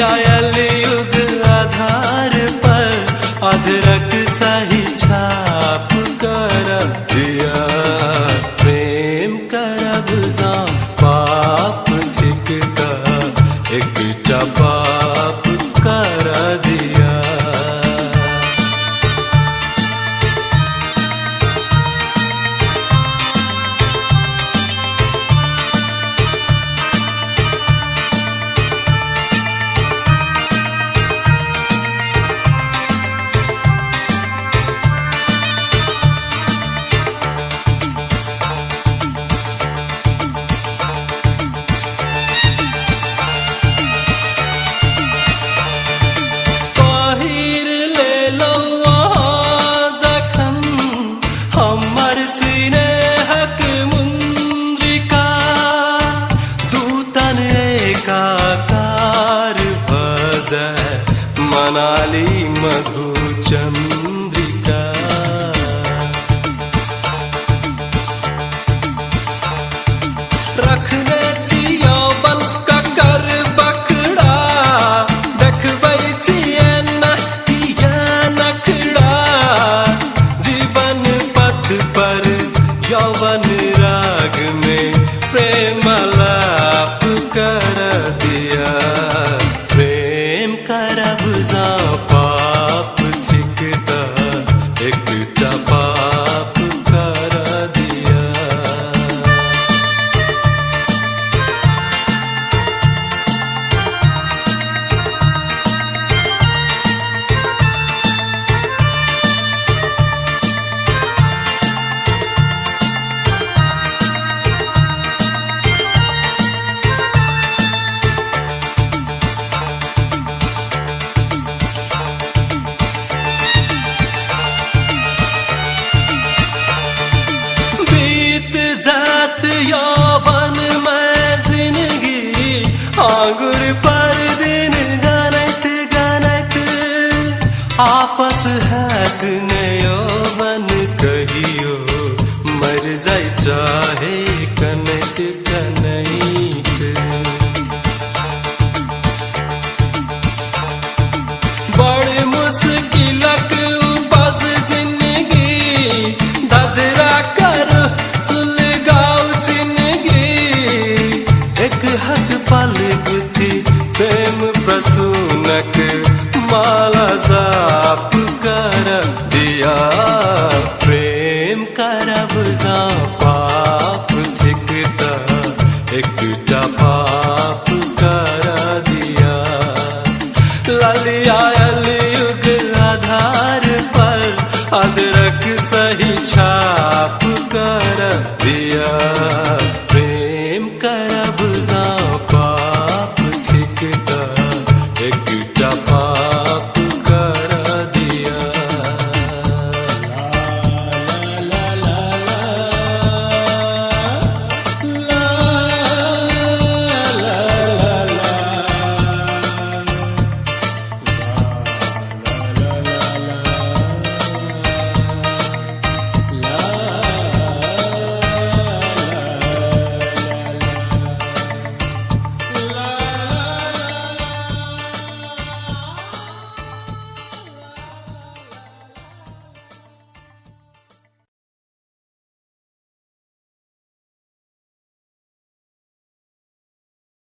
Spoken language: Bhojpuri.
आयल युग आधार पर अदरक सही छाप करब दिया प्रेम करब जा पाप थिक का एकटा पाप कर दिया। मनाली मधु चंद्रिका रखने छियो बन कर बकड़ा देखबै छियै नहिया नखड़ा जीवन पथ पर यौवन राग में प्रेम लाप कर दिया प्रेम करब जा पाप थिकता एकटा पाप कर दिया। बीत जात यौवन में जिंदगी आंगुर पर दिन गनत गनत आपस हैत ने यौवन कहियो मर जाय चाहे कनक कनैत बड़ मुश्किलक उपज जिंदगी धधरा कर सुलगाव जिंदगी एक हक पल गुथी प्रेम प्रसूनक माला जा